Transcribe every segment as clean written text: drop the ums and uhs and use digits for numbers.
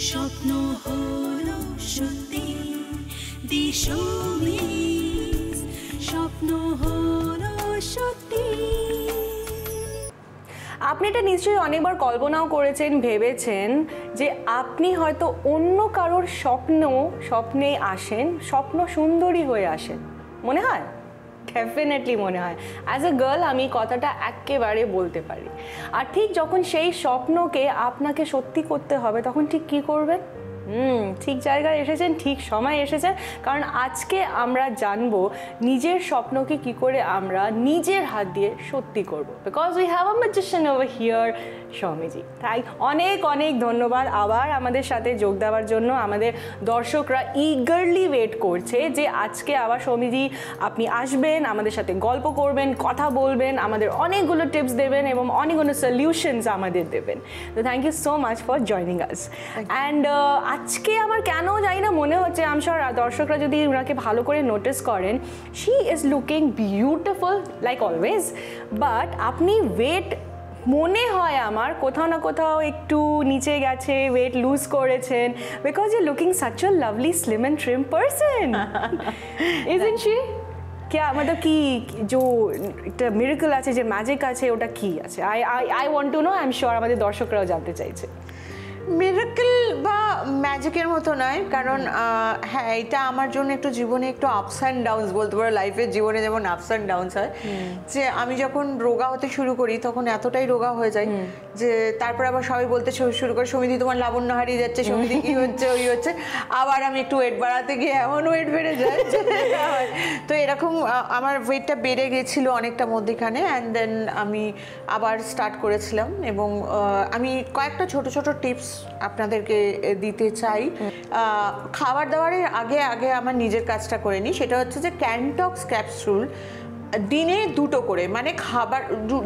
স্বপ্ন হলো সত্যি, স্বপ্ন হলো সত্যি। আপনি এটা নিশ্চয়ই অনেকবার কল্পনাও করেছেন, ভেবেছেন যে আপনি হয়তো অন্য কারোর স্বপ্নে আসেন, স্বপ্ন সুন্দরী হয়ে আসেন, মনে হয়? ডেফিনেটলি মনে হয়। অ্যাজ এ গার্ল আমি কথাটা একেবারে বলতে পারি। আর ঠিক যখন সেই স্বপ্নকে আপনাকে সত্যি করতে হবে তখন ঠিক কী করবেন? ঠিক জায়গায় এসেছেন, ঠিক সময় এসেছেন, কারণ আজকে আমরা জানবো নিজের স্বপ্নকে কি করে আমরা নিজের হাত দিয়ে সত্যি করব। Because we have a magician over here, সৌমিজি। তাই অনেক অনেক ধন্যবাদ আবার আমাদের সাথে যোগ দেওয়ার জন্য। আমাদের দর্শকরা ইগারলি ওয়েট করছে যে আজকে আবার সৌমিজি আপনি আসবেন, আমাদের সাথে গল্প করবেন, কথা বলবেন, আমাদের অনেকগুলো টিপস দেবেন এবং অনেকগুলো সলিউশনস আমাদের দেবেন। তো thank you so much for joining us. And আজকে আমার কেন জানি না মনে হচ্ছে, আমি শিওর দর্শকরা যদি ওনাকে ভালো করে নোটিস করেন, she is looking beautiful like always, but আপনি ওয়েট মনে হয় আমার কোথাও না কোথাও একটু নিচে গেছে, ওয়েট লুজ করেছেন, because you looking such a lovely slim and trim person, isn't she? क्या मतलब कि जो একটা মিরাকল আছে, যে ম্যাজিক আছে, ওটা কি আছে? I want to know. I am sure আমাদের দর্শকরাও জানতে চাইছে। মিরাকল বা ম্যাজিকের মতো নয়, কারণ হ্যাঁ, এটা আমার জন্য একটু জীবনে একটু আপস অ্যান্ড ডাউনস বলতে পারো। লাইফের জীবনে যেমন আপস অ্যান্ড ডাউনস হয়, যে আমি যখন রোগা হতে শুরু করি তখন এতটাই রোগা হয়ে যায় যে তারপর আবার সবাই বলতে শুরু করে, সমিতি তোমার লাবণ্য হারিয়ে যাচ্ছে, সমিতি কী হচ্ছে, ওই হচ্ছে। আবার আমি একটু ওয়েট বাড়াতে গিয়ে এমন ওয়েট বেড়ে যায়। তো এরকম আমার ওয়েটটা বেড়ে গেছিলো অনেকটা মধ্যেখানে, অ্যান্ড দেন আমি আবার স্টার্ট করেছিলাম। এবং আমি কয়েকটা ছোট ছোট টিপস আপনাদেরকে দিতে চাই। খাবার দাবারের আগে আমার নিজের কাজটা করে নিই। সেটা হচ্ছে যে ক্যানটক্স ক্যাপসুল দিনে 2টো করে, মানে খাবার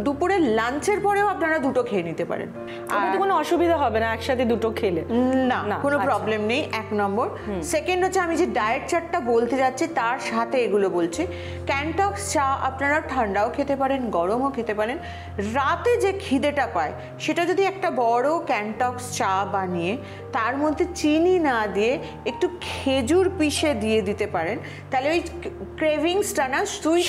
দুপুরে লাঞ্চের পরেও আপনারা 2টো খেয়ে নিতে পারেন। আর কোনো অসুবিধা হবে না একসাথে 2টো খেলে? না, কোনো প্রবলেম নেই, 1 নম্বর। সেকেন্ড হচ্ছে, আমি যে ডায়েট চার্টটা বলতে যাচ্ছি তার সাথে এগুলো বলছি। ক্যানটক্স চা আপনারা ঠান্ডাও খেতে পারেন, গরমও খেতে পারেন। রাতে যে খিদেটা পায় সেটা যদি একটা বড় ক্যানটক্স চা বানিয়ে তার মধ্যে চিনি না দিয়ে একটু খেজুর পিষে দিয়ে দিতে পারেন, তাহলে ওই ক্রেভিংসটা না,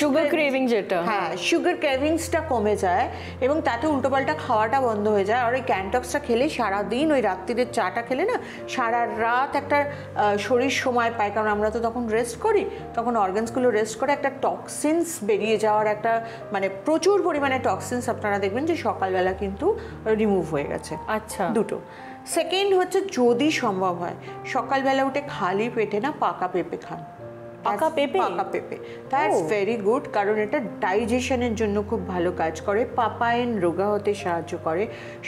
সুগার ক্রেভিং যেটা, হ্যাঁ, সুগার ক্রেভিংসটা কমে যায় এবং তাতে উল্টোপাল্টা খাওয়াটা বন্ধ হয়ে যায়। আর ওই ক্যানটক্সটা খেলে সারাদিন, ওই রাত্রিরের চাটা খেলে না সারা রাত একটা শরীর সময় পায়, কারণ আমরা তো তখন রেস্ট করি, তখন অর্গানসগুলো রেস্ট করে, একটা টক্সিনস বেরিয়ে যাওয়ার একটা, মানে প্রচুর পরিমাণে টক্সিনস আপনারা দেখবেন যে সকালবেলা কিন্তু রিমুভ হয়ে গেছে। আচ্ছা, 2টো। সেকেন্ড হচ্ছে, যদি সম্ভব হয় সকালবেলা উঠে খালি পেটে না পাকা পেঁপে খান। পাকা পেঁপে? পাকা পেঁপে, দ্যাটস ভেরি গুড, কারণ এটা ডাইজেশনের জন্য খুব ভালো কাজ করে, পাপাইন রোগা হতে সাহায্য করে,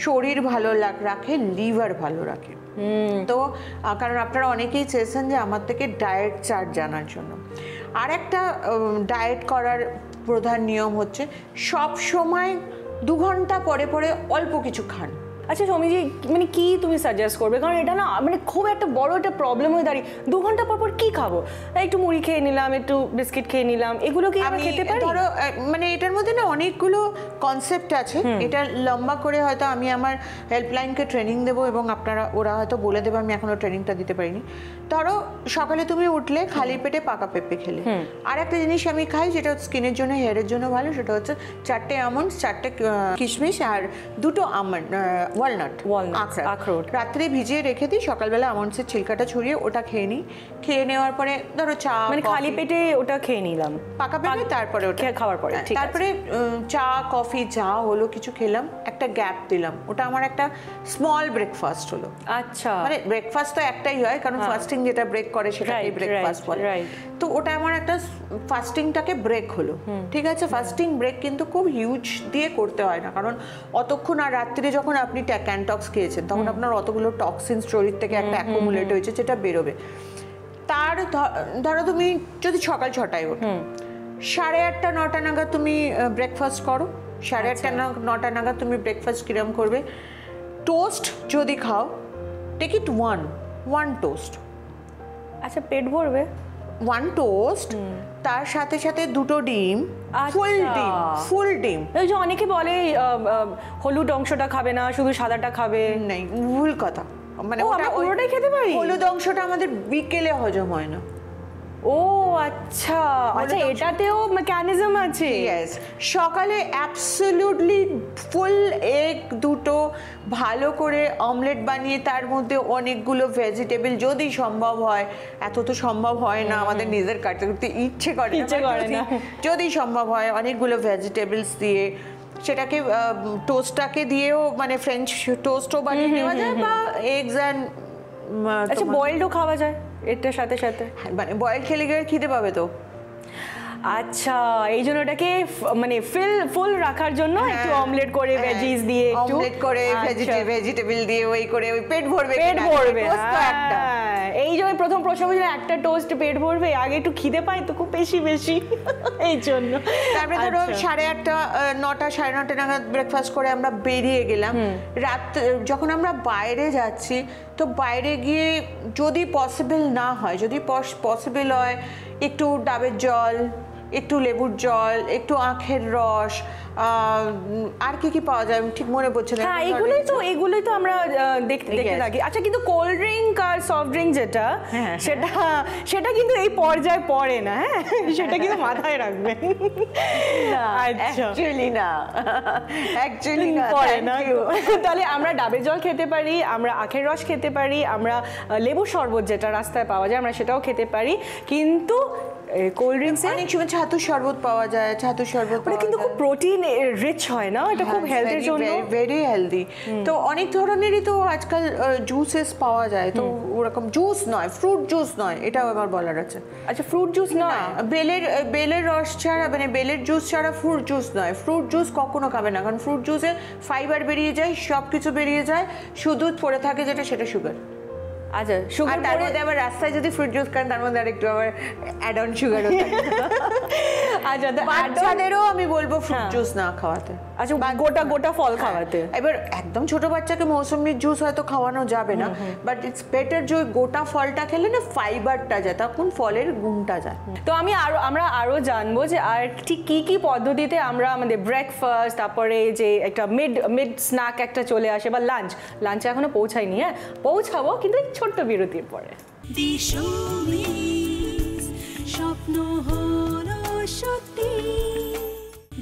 শরীর ভালো রাখে, লিভার ভালো রাখে। তো কারণ আপনারা অনেকেই চেয়েছেন যে আমার থেকে ডায়েট চার্ট জানার জন্য। আর একটা ডায়েট করার প্রধান নিয়ম হচ্ছে, সব সময় 2 ঘন্টা পরে পরে অল্প কিছু খান। আচ্ছা সৌমিজি, মানে কি তুমি সাজেস্ট করবে? কারণ এটা না মানে খুব একটা বড় একটা প্রবলেম হয়ে দাঁড়িয়ে, 2 ঘন্টা পর পর কি খাবো? একটু মুড়ি খেয়ে নিলাম, একটু বিস্কিট খেয়ে নিলাম, এগুলো কি আমি খেতে পারি? ধরো, মানে এটার মধ্যে না অনেকগুলো কনসেপ্ট আছে। এটা লম্বা করে হয়তো আমি আমার হেল্পলাইনকে ট্রেনিং দেবো এবং ওরা হয়তো বলে দেবে, আমি এখনো ট্রেনিংটা দিতে পারিনি। ধরো সকালে তুমি উঠলে খালি পেটে পাকা পেঁপে খেলে। আর একটা জিনিস আমি খাই যেটা স্কিনের জন্য, হেয়ারের জন্য ভালো, সেটা হচ্ছে 4টে আমন্ডস, 4টে কিশমিশ আর 2টো ওয়ালনাট, আখরোট রাত্রে ভিজিয়ে রেখে দিই, সকালবেলা আমন্ডসের ছিলকাটা ছড়িয়ে ওটা খেয়ে নিই। খেয়ে নেওয়ার পরে ধরো চা, মানে খালি পেটে ওটা খেয়ে নিলাম পাকা পেঁপে, তারপরে ওটা খাওয়ার পরে, তারপরে চা কফি যা হলো কিছু খেলাম, একটা গ্যাপ দিলাম, ওটা আমার একটা স্মল ব্রেকফাস্ট হলো। আচ্ছা, মানে ব্রেকফাস্ট তো একটাই হয়, কারণ ফাস্টিং যেটা ব্রেক করে সেটাকে ব্রেকফাস্ট বলে। তো ওটা আমার একটা ফাস্টিংটাকে ব্রেক হলো, ঠিক আছে। ফাস্টিং ব্রেক কিন্তু খুব হিউজ দিয়ে করতে হয় না, কারণ অতক্ষণ, আর রাত্রিরে যখন আপনি ক্যানটক্স খেয়েছেন তখন আপনার অতগুলো টক্সিন শরীর থেকে একটা অ্যাকুমুলেট হয়েছে, যেটা বেরোবে। তার ধরো তুমি যদি সকাল 6টায় ওঠো, 8:30 9টা নাগাদ তুমি ব্রেকফাস্ট করো। 8:30 9টা নাগাদ তুমি ব্রেকফাস্ট কিরম করবে? টোস্ট যদি খাও, টেক ইট ওয়ান টোস্ট। আচ্ছা, পেট ভরবে? ওয়ান টোস্ট, তার সাথে সাথে দুটো ডিম, ফুল ডিম। ওই যে অনেকে বলে হলুদ অংশটা খাবে না, শুধু সাদাটা খাবে। নেই, ভুল কথা। মানে আমরা পুরোটাই খেতে পারি? হলুদ অংশটা আমাদের বিকেলে হজম হয় না। ও আচ্ছা আচ্ছা, এটাতেও মেকানিজম আছে। ইয়েস, সকালে অ্যাবসলিউটলি ফুল এগ দুটো ভালো করে অমলেট বানিয়ে তার মধ্যে অনেকগুলো ভেজিটেবল, যদি সম্ভব হয়, এত তো সম্ভব হয় না, আমাদের নিজের কাটতে করতে ইচ্ছে করে না, যদি সম্ভব হয় অনেকগুলো ভেজিটেবলস দিয়ে সেটাকে টোস্টটাকে দিয়েও মানে ফ্রেঞ্চ টোস্টও বানিয়ে নেওয়া যায়, বা এগস অ্যান্ড আচ্ছা বয়েলডও খাওয়া যায় এটার সাথে সাথে। মানে বয়েল খেলে গিয়ে খিদে পাবে তো। আচ্ছা, এই জন্য এটাকে মানে ফুল রাখার জন্য একটু অমলেট করে ভেজিস দিয়ে, একটু অমলেট করে ভেজিটেবল দিয়ে ওই করে ওই পেট ভরবে, একটা। এই জন্য প্রথম প্রশ্ন বলছিল একটা টোস্ট পেট ভরবে, আগে একটু খিদে পাই তো খুব বেশি এই জন্য। তারপরে ধরো 8:30 9টা 9:30 নাগাদ ব্রেকফাস্ট করে আমরা বেরিয়ে গেলাম। রাত যখন আমরা বাইরে যাচ্ছি, তো বাইরে গিয়ে যদি পসিবল না হয়, যদি পসিবল হয় একটু ডাবের জল, একটু লেবুর জল, একটু আখের রস, আর কি কি পাওয়া যায় ঠিক মনে পড়ছে না। হ্যাঁ, এগুলোই তো আমরা দেখতে থাকি। আচ্ছা, কিন্তু কোল্ড ড্রিঙ্ক আর সফট ড্রিঙ্ক যেটা, সেটা কিন্তু এই পর্যায়ে পড়ে না। হ্যাঁ, সেটা কিন্তু মাথায় রাখবেন। অ্যাকচুয়ালি না পড়ে না। তাহলে আমরা ডাবের জল খেতে পারি, আমরা আখের রস খেতে পারি, আমরা লেবু শরবত যেটা রাস্তায় পাওয়া যায় আমরা সেটাও খেতে পারি, কিন্তু কোল্ড ড্রিঙ্কসে অনেক সময় ছাতুর শরবত পাওয়া যায়। ছাতুর শরবত কিন্তু খুব প্রোটিন রিচ হয় না, এটা খুব হেলথের জন্য ভেরি হেলদি। তো অনেক ধরনেরই তো আজকাল জুসেস পাওয়া যায়, তো ওরকম জুস নয়, ফ্রুট জুস নয়, এটাও আমার বলার আছে। আচ্ছা, ফ্রুট জুস নয়, বেলের রস ছাড়া, মানে বেলের জুস ছাড়া ফ্রুট জুস নয়। ফ্রুট জুস কখনো খাবে না, কারণ ফ্রুট জুসে ফাইবার বেরিয়ে যায়, সব কিছু বেরিয়ে যায়, শুধু পড়ে থাকে যেটা, সেটা সুগার। আচ্ছা, সুগার, তার মধ্যে আবার রাস্তায় যদি ফ্রুট জুস খান তার মধ্যে আরেকটু আবার অ্যাড অন সুগারও থাকে। আচ্ছা, বাচ্চাদেরও আমি বলবো ফ্রুট জুস না খাওয়াতে। আচ্ছা, গোটা ফল খাওয়াতে। এবার একদম ছোট বাচ্চাকে মৌসুমির জুস হয়তো খাওয়ানো যাবে না, বাট ইটস বেটার যে গোটা ফলটা খেলে না ফাইবারটা যায়, তখন ফলের গুণটা যায়। তো আমরা আরো জানবো যে আর ঠিক কি পদ্ধতিতে আমরা আমাদের ব্রেকফাস্ট, তারপরে যে একটা মিড স্ন্যাক একটা চলে আসে, বা লাঞ্চে এখনো পৌঁছায়নি। হ্যাঁ, পৌঁছাবো, কিন্তু ছোট্ট বিরতির পরে। দিশোমিস, স্বপ্ন হলো সত্যি।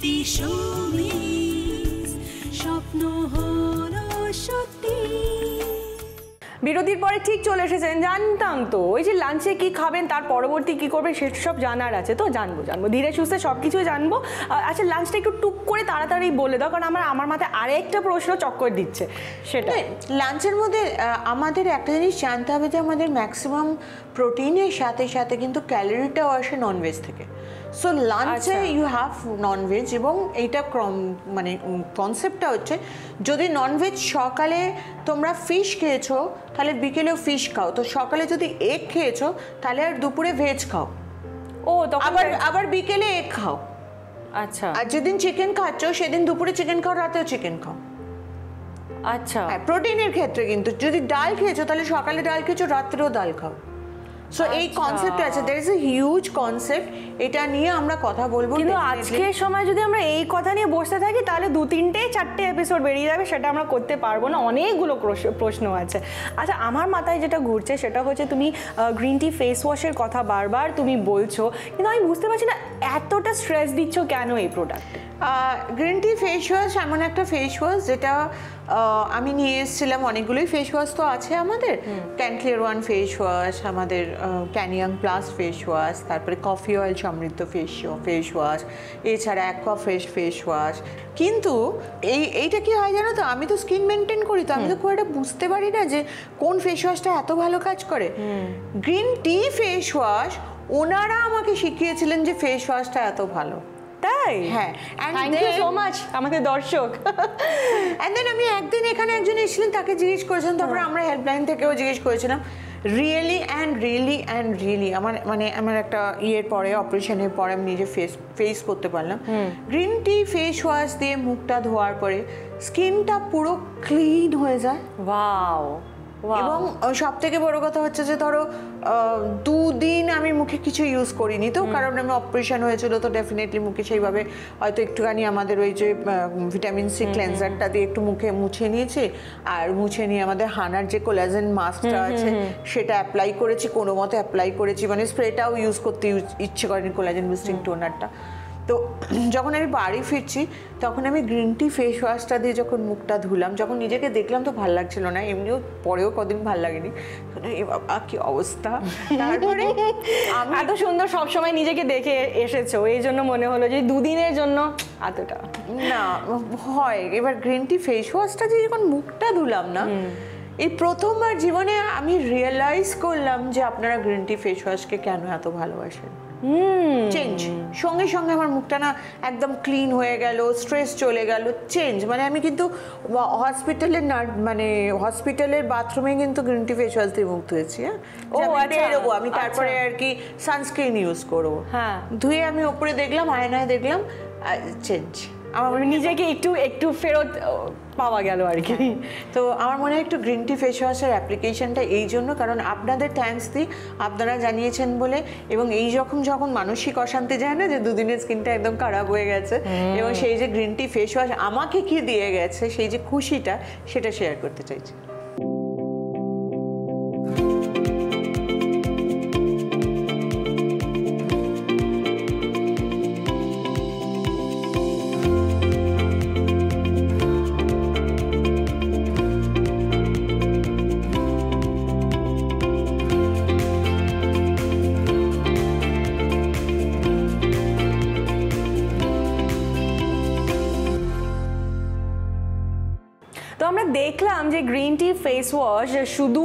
দিশোমিস, স্বপ্ন হলো সত্যি। বিরতির পরে ঠিক চলে এসেছেন। জানতাম তো ওই যে লাঞ্চে কি খাবেন, তার পরবর্তী কি করবেন, সেসব জানার আছে। তো জানবো ধীরে সুস্থে সব কিছুই জানবো। আচ্ছা, লাঞ্চটা একটু টুক করে তাড়াতাড়ি বলে দাও, কারণ আমার মাথায় আরেকটা প্রশ্ন চক্কর দিচ্ছে। সেটা লাঞ্চের মধ্যে আমাদের একটা জিনিস জানতে হবে যে আমাদের ম্যাক্সিমাম প্রোটিনের সাথে সাথে কিন্তু ক্যালোরিটাও আসে ননভেজ থেকে। সো লাঞ্চে ইউ হ্যাভ ননভেজ, এবং এইটা মানে কনসেপ্টটা হচ্ছে, যদি ননভেজ সকালে তোমরা ফিশ খেয়েছো তাহলে বিকেলেও ফিশ খাও, তো সকালে যদি এগ খেয়েছো তাহলে আর দুপুরে ভেজ খাও। ও, তখন আবার বিকেলে এগ খাও। আচ্ছা, আর যেদিন চিকেন খাচ্ছ সেদিন দুপুরে চিকেন খাও, রাতেও চিকেন খাও। আচ্ছা, প্রোটিনের ক্ষেত্রে কিন্তু যদি ডাল খেয়েছো তাহলে সকালে ডাল খেয়েছো, রাত্রেও ডাল খাও। সো এই কনসেপ্ট আছে, there is a huge concept, এটা নিয়ে আমরা কথা বলবো। কিন্তু আজকের সময় যদি আমরা এই কথা নিয়ে বসতে থাকি তাহলে 2-3-4টে এপিসোড বেরিয়ে যাবে, সেটা আমরা করতে পারবো না, অনেকগুলো প্রশ্ন আছে। আচ্ছা, আমার মাথায় যেটা ঘুরছে সেটা হচ্ছে, তুমি গ্রিন টি ফেস ওয়াশের কথা বারবার তুমি বলছো, কিন্তু আমি বুঝতে পারছি না এতটা স্ট্রেস দিচ্ছ কেন এই প্রোডাক্টে। গ্রিন টি ফেস ওয়াশ এমন একটা ফেস ওয়াশ যেটা আমি নিয়ে এসেছিলাম। অনেকগুলোই ফেস ওয়াশ তো আছে আমাদের, ক্যানক্লিয়ার ওয়ান ফেস ওয়াশ, আমাদের ক্যানিয়াং প্লাস ফেস ওয়াশ, তারপরে কফি অয়েল সমৃদ্ধ ফেস ওয়াশ, এছাড়া অ্যাকোয়া ফ্রেশ ফেস ওয়াশ। কিন্তু এইটা কি হয় জানো তো, আমি তো স্কিন মেনটেন করি, তো আমি তো খুব একটা বুঝতে পারি না যে কোন ফেস ওয়াশটা এত ভালো কাজ করে। গ্রিন টি ফেস ওয়াশ ওনারা আমাকে শিখিয়েছিলেন যে ফেস ওয়াশটা এত ভালো। তাই? হ্যাঁ, থ্যাংক ইউ সো মাচ আমাদের দর্শক। এন্ড দেন আমি একদিন এখানে একজন এসেছিলেন, তাকে জিজ্ঞেস করেছিলাম, তারপরে আমরা হেল্পলাইন থেকেও জিজ্ঞেস করেছিলাম। রিয়েলি আমার একটা পরে, অপারেশনের পরে আমি নিজে ফেস করতে পারলাম। গ্রিন টি ফেস ওয়াশ দিয়ে মুখটা ধোয়ার পরে স্কিনটা পুরো ক্লিন হয়ে যায়। ওয়াও, এবং সব থেকে বড় কথা হচ্ছে যে ধরো 2 দিন আমি মুখে কিছু ইউজ করিনি, তো কারণ আমি অপারেশন হয়েছিল, তো ডেফিনেটলি মুখে সেইভাবে হয়তো একটুখানি আমাদের ওই যে ভিটামিন সি ক্লেন্সারটা দিয়ে একটু মুখে মুছে নিয়েছি, আর মুছে নিয়ে আমাদের হানার যে কোলাজেন মাস্কটা আছে সেটা অ্যাপ্লাই করেছি, কোনো মতে অ্যাপ্লাই করেছি, মানে স্প্রেটাও ইউজ করতে ইচ্ছে করেনি, কোলাজেন বুস্টিং টোনারটা। তো যখন আমি বাড়ি ফিরছি তখন আমি গ্রিন টি ফেস ওয়াশটা দিয়ে যখন মুখটা ধুলাম, যখন নিজেকে দেখলাম তো ভালো লাগছিল না, এমনিও পরেও কদিন ভালো লাগেনি, এ বাবা কি অবস্থা। তারপরে আমি এত সুন্দর সবসময় নিজেকে দেখে এসেছো, এই জন্য মনে হলো যে 2 দিনের জন্য এতটা না হয়। এবার গ্রিন টি ফেস ওয়াশটা দিয়ে যখন মুখটা ধুলাম না, এই প্রথমবার জীবনে আমি রিয়েলাইজ করলাম যে আপনারা গ্রিন টি ফেস ওয়াশকে কেন এত ভালোবাসেন। চেঞ্জ সঙ্গে সঙ্গে আমার মুখটা না একদম ক্লিন হয়ে গেল, স্ট্রেস চলে গেল, চেঞ্জ। মানে আমি কিন্তু হসপিটালের মানে হসপিটালের বাথরুমে কিন্তু গ্রিন টি ফেস ওয়াশ দিয়ে মুখ ধুয়েছি। বেরোবো আমি, তারপরে আর কি সানস্ক্রিন ইউজ করবো, হ্যাঁ ধুয়ে আমি ওপরে দেখলাম, আয়নায় দেখলাম, চেঞ্জ। আমার নিজেকে একটু ফেরত পাওয়া গেল আর কি। তো আমার মনে হয় একটু গ্রিন টি ফেস ওয়াশের অ্যাপ্লিকেশনটা এই জন্য, কারণ আপনাদের থ্যাঙ্কস দিই, আপনারা জানিয়েছেন বলে। এবং এই যখন মানসিক অশান্তি যায় না, যে 2 দিনের স্কিনটা একদম খারাপ হয়ে গেছে, এবং সেই যে গ্রিন টি ফেস ওয়াশ আমাকে কি দিয়ে গেছে, সেই যে খুশিটা, সেটা শেয়ার করতে চাইছি। তো আমরা দেখলাম যে গ্রিন টি ফেস ওয়াশ শুধু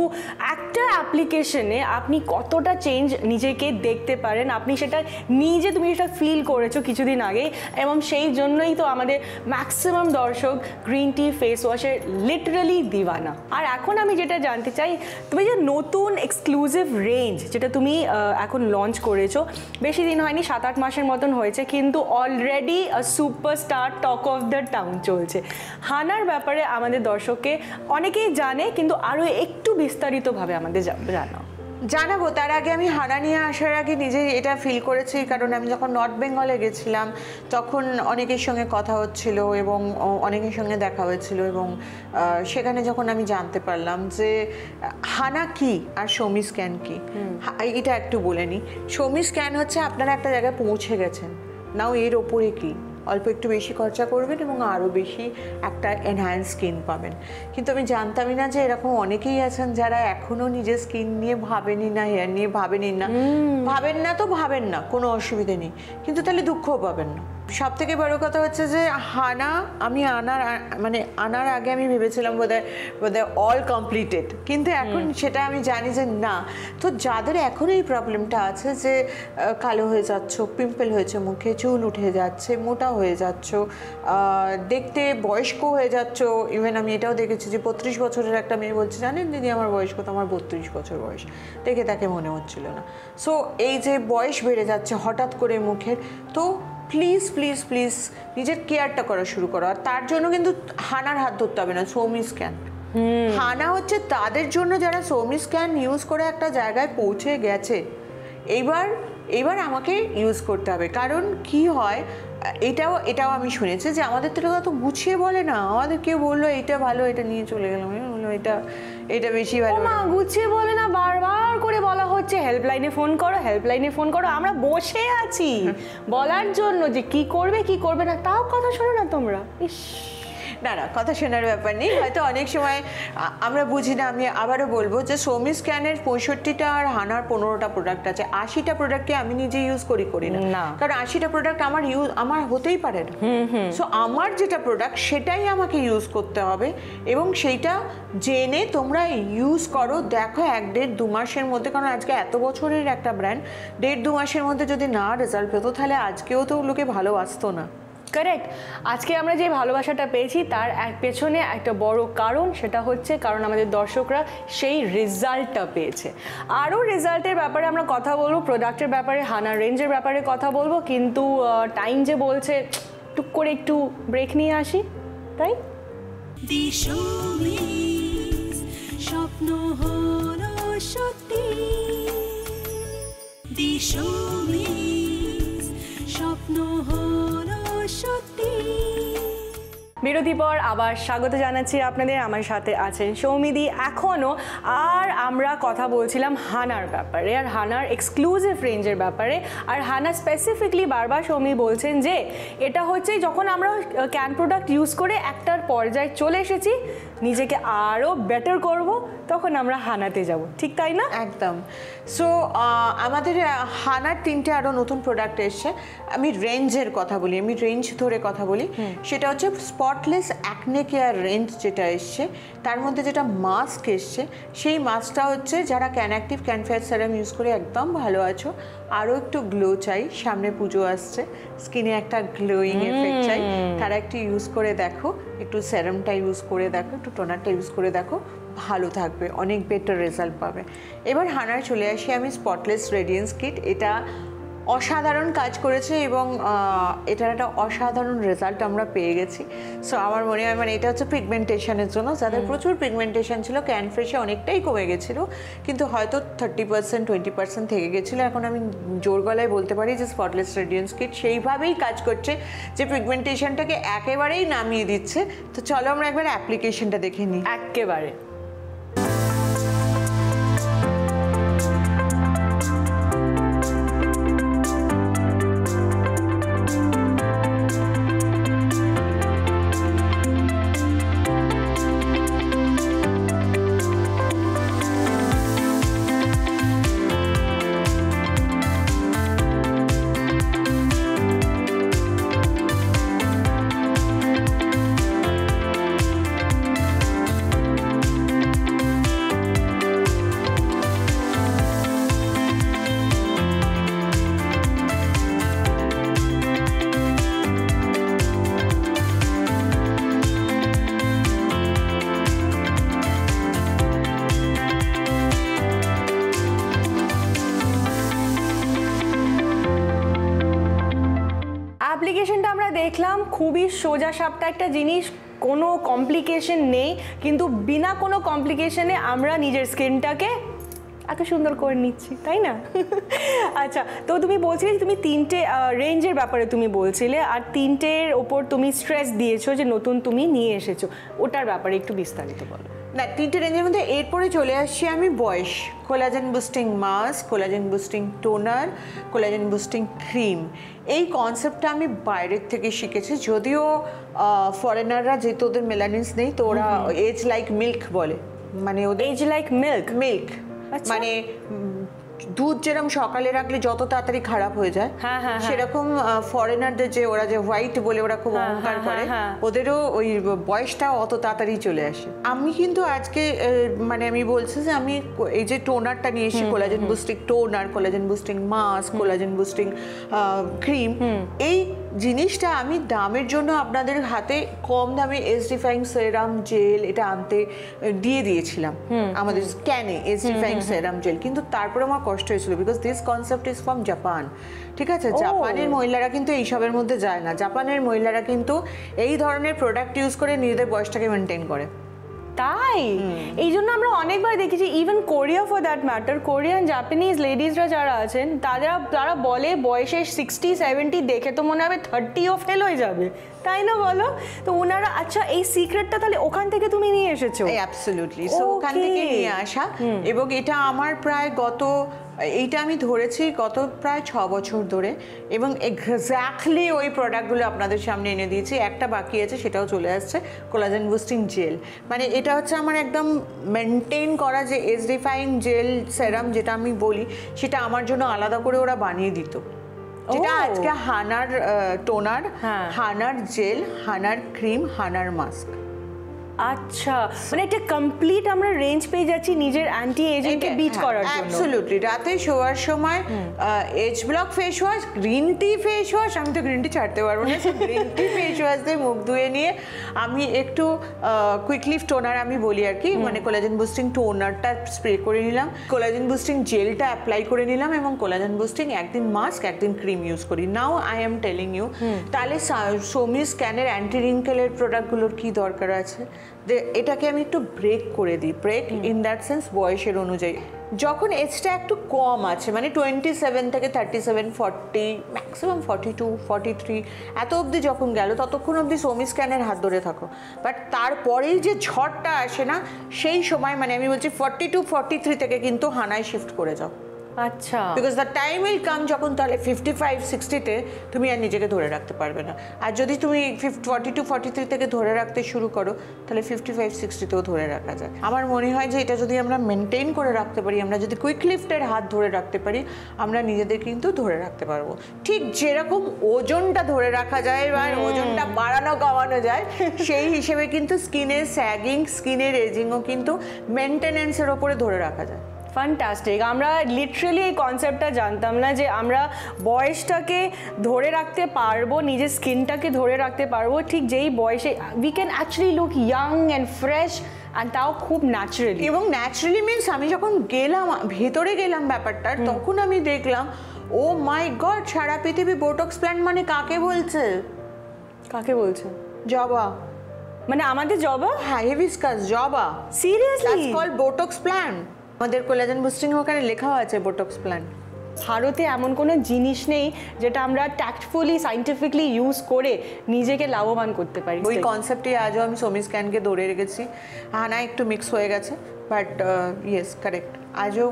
একটা অ্যাপ্লিকেশনে আপনি কতটা চেঞ্জ নিজেকে দেখতে পারেন, আপনি সেটা তুমি সেটা ফিল করেছো কিছুদিন আগে, এবং সেই জন্যই তো আমাদের ম্যাক্সিমাম দর্শক গ্রিন টি ফেস ওয়াশের লিটারালি দিওয়ানা। আর এখন আমি যেটা জানতে চাই, তুমি যে নতুন এক্সক্লুসিভ রেঞ্জ যেটা তুমি এখন লঞ্চ করেছো, বেশি দিন হয়নি, 7-8 মাসের মতন হয়েছে, কিন্তু already superstar talk of the town চলছে। হানার ব্যাপারে আমাদের দর্শককে অনেকেই জানে, কিন্তু আরো একটু বিস্তারিতভাবে আমাদের জানাবো। তার আগে আমি হানা নিয়ে আসার আগে নিজে এটা ফিল করেছি, কারণ আমি যখন নর্থ বেঙ্গলে গেছিলাম তখন অনেকের সঙ্গে কথা হচ্ছিল এবং অনেকের সঙ্গে দেখা হয়েছিল, এবং সেখানে যখন আমি জানতে পারলাম যে হানা কি আর সৌমি স্ক্যান কি, এটা একটু বলে নিই। সৌমি স্ক্যান হচ্ছে আপনারা একটা জায়গায় পৌঁছে গেছেন, নাও এর ওপরে কি অল্প একটু বেশি খরচা করবেন এবং আরও বেশি একটা এনহ্যান্স স্কিন পাবেন। কিন্তু আমি জানতামই না যে এরকম অনেকেই আছেন যারা এখনও নিজের স্কিন নিয়ে ভাবেনি না, হেয়ার নিয়ে ভাবেন না, কোনো অসুবিধে নেই, কিন্তু তাহলে দুঃখও পাবেন না। সব থেকে বড় কথা হচ্ছে যে হানা আমি আনার আগে আমি ভেবেছিলাম বোধহয় অল কমপ্লিটেড, কিন্তু এখন সেটা আমি জানি যে না। তো যাদের এখন এই প্রবলেমটা আছে যে কালো হয়ে যাচ্ছ, পিম্পল হয়েছে মুখে, চুল উঠে যাচ্ছে, মোটা হয়ে যাচ্ছ, দেখতে বয়স্ক হয়ে যাচ্ছ, ইভেন আমি এটাও দেখেছি যে 35 বছরের একটা মেয়ে বলছে, জানেন দিদি আমার বয়স কত, আমার 32 বছর বয়স, দেখে তাকে মনে হচ্ছিল না। সো এই যে বয়স বেড়ে যাচ্ছে হঠাৎ করে মুখের, তো প্লিজ প্লিজ প্লিজ নিজের কেয়ারটা করা শুরু করো। আর তার জন্য কিন্তু হানার হাত ধরতে হবে না, সৌমি স্ক্যান। হানা হচ্ছে তাদের জন্য যারা সৌমি স্ক্যান ইউজ করে একটা জায়গায় পৌঁছে গেছে। এইবার আমাকে ইউজ করতে হবে, কারণ কি হয়, এটাও আমি শুনেছি যে আমাদের তো অত গুছিয়ে বলে না, আমাদের কেউ বললো এটা ভালো, এটা নিয়ে চলে গেলাম, বললো এটা বেশি ভালো, গুছিয়ে বলে না, বারবার করে বলা হচ্ছে হেল্পলাইনে ফোন করো, আমরা বসে আছি বলার জন্য যে কি করবে না, তাও কথা শোনো না তোমরা। না কথা শোনার ব্যাপার নেই, হয়তো অনেক সময় আমরা বুঝি না। আমি আবারও বলবো যে সৌমি স্ক্যানের 65টা আর হানার 15টা প্রোডাক্ট আছে, 80টা প্রোডাক্টকে আমি নিজে ইউজ করি না, কারণ 80টা প্রোডাক্ট আমার হতেই পারে না। সো আমার যেটা প্রোডাক্ট সেটাই আমাকে ইউজ করতে হবে, এবং সেইটা জেনে তোমরা ইউজ করো। দেখো 1-1.5-2 মাসের মধ্যে, কারণ আজকে এত বছরের একটা ব্র্যান্ড, 1.5-2 মাসের মধ্যে যদি না রেজাল্ট পেতো তাহলে আজকেও তো লোকে ভালোবাসতো না। কারেক্ট। আজকে আমরা যে ভালোবাসাটা পেয়েছি তার পেছনে একটা বড় কারণ, সেটা হচ্ছে কারণ আমাদের দর্শকরা সেই রেজাল্টটা পেয়েছে। আরও রেজাল্টের ব্যাপারে আমরা কথা বলবো, প্রোডাক্টের ব্যাপারে, হানা রেঞ্জের ব্যাপারে কথা বলবো, কিন্তু টাইম যে বলছে টুক করে একটু ব্রেক নিয়ে আসি, তাই স্বপ্ন বিরতির পর আবার স্বাগত জানাচ্ছি আপনাদের। আমার সাথে আছেন সৌমিদি এখনও, আর আমরা কথা বলছিলাম হানার ব্যাপারে, আর হানার এক্সক্লুসিভ রেঞ্জের ব্যাপারে। আর হানা স্পেসিফিকলি বারবার সৌমি বলছেন যে এটা হচ্ছে যখন আমরা ক্যান প্রোডাক্ট ইউজ করে একটার পর্যায়ে চলে এসেছি, নিজেকে আরও বেটার করব, তখন আমরা হানাতে যাব, ঠিক তাই না? একদম। সো আমাদের হানার 3টে আরও নতুন প্রোডাক্ট এসছে। আমি রেঞ্জের কথা বলি, আমি রেঞ্জ ধরে কথা বলি। সেটা হচ্ছে স্পটলেস অ্যাকনে কেয়ার রেঞ্জ যেটা এসছে, তার মধ্যে যেটা মাস্ক এসছে, সেই মাস্কটা হচ্ছে যারা can active can fair serum use করে একদম ভালো আছো, আরও একটু গ্লো চাই, সামনে পুজো আসছে, স্কিনে একটা গ্লোয়িং এফেক্ট চাই, তারা একটু ইউজ করে দেখো, একটু সেরামটা ইউজ করে দেখো, একটু টোনারটা ইউজ করে দেখো, ভালো থাকবে, অনেক বেটার রেজাল্ট পাবে। এবার হানার চলে আসি আমি স্পটলেস রেডিয়েন্স কিট। এটা অসাধারণ কাজ করেছে এবং এটার একটা অসাধারণ রেজাল্ট আমরা পেয়ে গেছি। সো আমার মনে হয় মানে এটা হচ্ছে পিগমেন্টেশনের জন্য, যাদের প্রচুর পিগমেন্টেশন ছিল ক্যান ফ্রেশে অনেকটাই কমে গেছিলো, কিন্তু হয়তো 30% 20% থেকে গেছিলো। এখন আমি জোর গলায় বলতে পারি যে স্পটলেস রেডিয়েন্স কিট সেইভাবেই কাজ করছে যে পিগমেন্টেশনটাকে একেবারেই নামিয়ে দিচ্ছে। তো চলো আমরা একবার অ্যাপ্লিকেশনটা দেখে নিই। একেবারে। অ্যাপ্লিকেশনটা আমরা দেখলাম, খুবই সোজা সাপটা একটা জিনিস, কোনো কমপ্লিকেশন নেই, কিন্তু বিনা কোনো কমপ্লিকেশনে আমরা নিজের স্কিনটাকে এত সুন্দর করে নিচ্ছি, তাই না? আচ্ছা, তো তুমি বলছিলে তুমি 3টে রেঞ্জের ব্যাপারে তুমি বলছিলে, আর 3টের ওপর তুমি স্ট্রেস দিয়েছো যে নতুন তুমি নিয়ে এসেছো, ওটার ব্যাপারে একটু বিস্তারিত বলো। না, 3টে রেঞ্জের মধ্যে এরপরে চলে আসছি আমি বয়স, collagen boosting mask, collagen boosting toner, collagen boosting cream. এই কনসেপ্টটা আমি বাইরের থেকে শিখেছি, যদিও ফরেনাররা যেহেতু ওদের মেলানিনস নেই, তো ওরা এজ লাইক মিল্ক বলে, মানে ওদের এজ লাইক মিল্ক। মিল্ক মানে দুধ যেরকম সকালে রাখলে যত তাড়াতাড়ি খারাপ হয়ে যায়, সেরকম ফরেনারদের যে ওরা যে হোয়াইট বলে ওরা খুব অহংকার করে, ওদেরও ওই বয়সটা অত তাড়াতাড়ি চলে আসে। আমি কিন্তু আজকে মানে আমি বলছি যে আমি এই যে টোনারটা নিয়ে এসেছি, collagen boosting toner, collagen boosting mask, collagen boosting cream, এই জিনিসটা আমি দামের জন্য আপনাদের হাতে কম দামে এসডিফাইং সেরাম জেল এটা আনতে দিয়ে দিয়েছিলাম আমাদের ক্যানে, এসডিফাইং সেরাম জেল, কিন্তু তারপরে আমার কষ্ট হয়েছিল because this concept is from Japan. ঠিক আছে, জাপানের মহিলারা কিন্তু এইসবের মধ্যে যায় না, জাপানের মহিলারা কিন্তু এই ধরনের প্রোডাক্ট ইউজ করে নিজেদের বয়সটাকে মেনটেন করে। তাই এই জন্য আমরা অনেকবার দেখেছি, even Korea for that matter, Korean Japanese লেডিজরা যারা আছেন তারা বলে বয়সে 60-70 দেখে তো মনে হবে 30ও ফেল হয়ে যাবে, তাই না বলো? তো ওনারা, আচ্ছা এই সিক্রেটটা তাহলে ওখান থেকে তুমি নিয়ে এসেছো? অ্যাবসলিউটলি, সো ওখান থেকে নিয়ে আসা, এবং এটা আমার প্রায় এইটা আমি ধরেছি গত প্রায় 6 বছর ধরে, এবং এক্স্যাক্টলি ওই প্রোডাক্টগুলো আপনাদের সামনে এনে দিয়েছি। একটা বাকি আছে, সেটাও চলে আসছে, কোলাজেন বুস্টিং জেল। মানে এটা হচ্ছে আমার একদম মেনটেন করা যে এসডিফাইং জেল সেরাম যেটা আমি বলি, সেটা আমার জন্য আলাদা করে ওরা বানিয়ে দিত, যেটা আজকে হানার টোনার, হানার জেল, হানার ক্রিম, হানার মাস্ক। আচ্ছা, মানে একটা কমপ্লিট আমরা রেঞ্জ পেয়ে যাচ্ছি নিজের অ্যান্টি এজিংকে বিট করার জন্য। অ্যাবসলিউটলি, রাতে শোয়ার সময় age block face wash, green tea face wash, আমি তো গ্রিন টি ছাড়তে পারবো না, গ্রিন টি ফেস ওয়াশ দিয়ে মুখ ধুয়ে নিয়ে আমি একটু কুইকলিফ টোনার আমি বলি আর কি, মানে কোলাজেন বুস্টিং টোনারটা স্প্রে করে নিলাম, কোলাজেন বুস্টিং জেলটা অ্যাপ্লাই করে নিলাম, এবং কোলাজেন বুস্টিং একদিন মাস্ক একদিন ক্রিম ইউজ করি। Now I am telling you, তাহলে সৌমি স্ক্যানের অ্যান্টি রিঙ্কেলের প্রোডাক্টগুলোর কি দরকার আছে? এটাকে আমি একটু ব্রেক করে দিই, ব্রেক ইন দ্যাট সেন্স বয়সের অনুযায়ী। যখন এজটা একটু কম আছে, মানে 27 থেকে 37, 40, ম্যাক্সিমাম 42, 43 এত অবধি যখন গেল, ততক্ষণ অবধি সৌমি স্ক্যানের হাত ধরে থাকো। বাট তারপরেই যে ঝড়টা আসে না, সেই সময় মানে আমি বলছি 42, 43 থেকে কিন্তু হানায় শিফট করে যাও। আচ্ছা, because the time will come যখন তাহলে 55, 60-তে তুমি আর নিজেকে ধরে রাখতে পারবে না। আর যদি তুমি 42, 43 থেকে ধরে রাখতে শুরু করো, তাহলে 55, 60-তেও ধরে রাখা যায়। আমার মনে হয় যে এটা যদি আমরা মেনটেন করে রাখতে পারি, আমরা যদি কুইক লিফটের হাত ধরে রাখতে পারি, আমরা নিজেদের কিন্তু ধরে রাখতে পারবো। ঠিক যেরকম ওজনটা ধরে রাখা যায় বা ওজনটা বাড়ানো কমানো যায়, সেই হিসেবে কিন্তু স্কিনের স্যাগিং, স্কিনের এজিংও কিন্তু মেনটেনেন্সের ওপরে ধরে রাখা যায়। ফ্যান্টাস্টিক। আমরা লিটারালি এই কনসেপ্টটা জানতাম না যে আমরা বয়সটাকে ধরে রাখতে পারবো, নিজের স্কিনটাকে ধরে রাখতে পারবো ঠিক যেই বয়সে we can actually look young and fresh, আর তাও খুব ন্যাচারালি। এবং ন্যাচারালি মিনস আমি যখন গেলাম, ভেতরে গেলাম ব্যাপারটার, তখন আমি দেখলাম ও মাই গড, সারা পৃথিবী বোটক্স প্ল্যান্ট মানে কাকে বলছে? কাকে বলছে? জবা। মানে আমাদের জবা? হ্যাঁ, হিবিস্কাস জবা। Seriously? That's called Botox plant. আমাদের কোলাজেন বুস্টিং ওখানে লেখাও আছে বোটক্স প্ল্যান্ট। ভারতে এমন কোনো জিনিস নেই যেটা আমরা ট্যাক্টফুলি সাইন্টিফিকলি ইউজ করে নিজেকে লাভবান করতে পারি। ওই কনসেপ্টে আজও আমি সৌমি স্ক্যানকে ধরে রেখেছি। হানা একটু মিক্স হয়ে গেছে, বাট ইয়েস কারেক্ট। আজও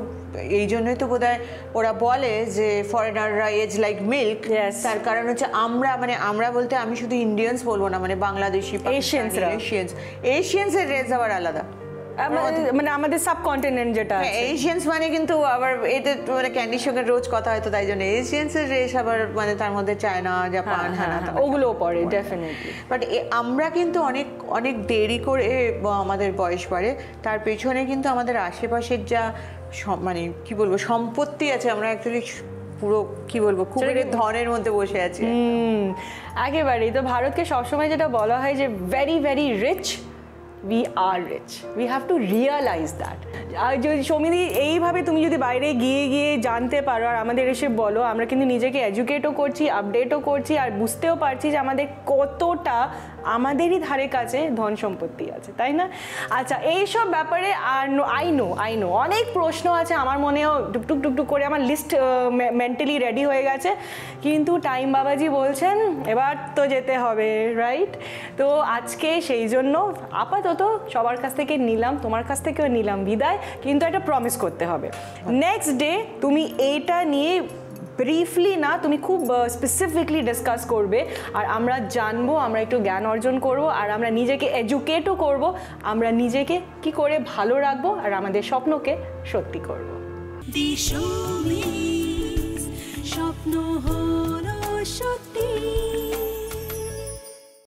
এই জন্যই তো বোধহয় ওরা বলে যে ফরেনাররা এজ লাইক মিল্ক। তার কারণ হচ্ছে আমরা বলতে আমি শুধু ইন্ডিয়ানস বলবো না, মানে বাংলাদেশি, এশিয়ানসের রেজ আবার আলাদা। মানে আমাদের সাবকন্টিনেন্ট যেটা আছে, এশিয়ানস মানে কিন্তু আবার এতে মানে ক্যান্ডির সঙ্গে রোজ কথা হয়তো, তাই জন্য এশিয়ানসের রেস আবার মানে তার মধ্যে চায়না, জাপান, হ্যাঁ ওগুলো পড়ে ডেফিনেটলি। বাট আমরা কিন্তু অনেক অনেক দেরি করে আমাদের বয়স বাড়ে। তার পেছনে কিন্তু আমাদের আশেপাশের যা মানে কি বলবো সম্পত্তি আছে, আমরা অ্যাকচুয়ালি পুরো কি বলবো কুবেরের ধনের মধ্যে বসে আছি। একেবারেই। তো ভারতকে সবসময় যেটা বলা হয় যে very very rich, we are rich, we have to realize that. আর যদি সৌমিদি এইভাবে তুমি যদি বাইরে গিয়ে গিয়ে জানতে পারো আর আমাদের এসে বলো, আমরা কিন্তু নিজেকে এডুকেটও করছি, আপডেটও করছি, আর বুঝতেও পারছি যে আমাদের কতটা আমাদেরই ধারে কাছে ধন সম্পত্তি আছে, তাই না? আচ্ছা, এইসব ব্যাপারে আর আই নো অনেক প্রশ্ন আছে আমার মনেও, টুকটুক টুকটুক করে আমার লিস্ট মেন্টালি রেডি হয়ে গেছে, কিন্তু টাইম বাবাজি বলছেন এবার তো যেতে হবে, রাইট? তো আজকে সেই জন্য আপাতত সবার কাছ থেকে নিলাম, তোমার কাছ থেকেও নিলাম বিদায়, কিন্তু একটা প্রমিস করতে হবে। নেক্সট ডে তুমি এইটা নিয়ে ব্রিফলি না, তুমি খুব স্পেসিফিকলি ডিসকাস করবে, আর আমরা জানবো, আমরা একটু জ্ঞান অর্জন করব, আর আমরা নিজেকে এডুকেটও করব, আমরা নিজেকে কি করে ভালো রাখবো আর আমাদের স্বপ্নকে সত্যি করব। স্বপ্ন হলো সত্যি।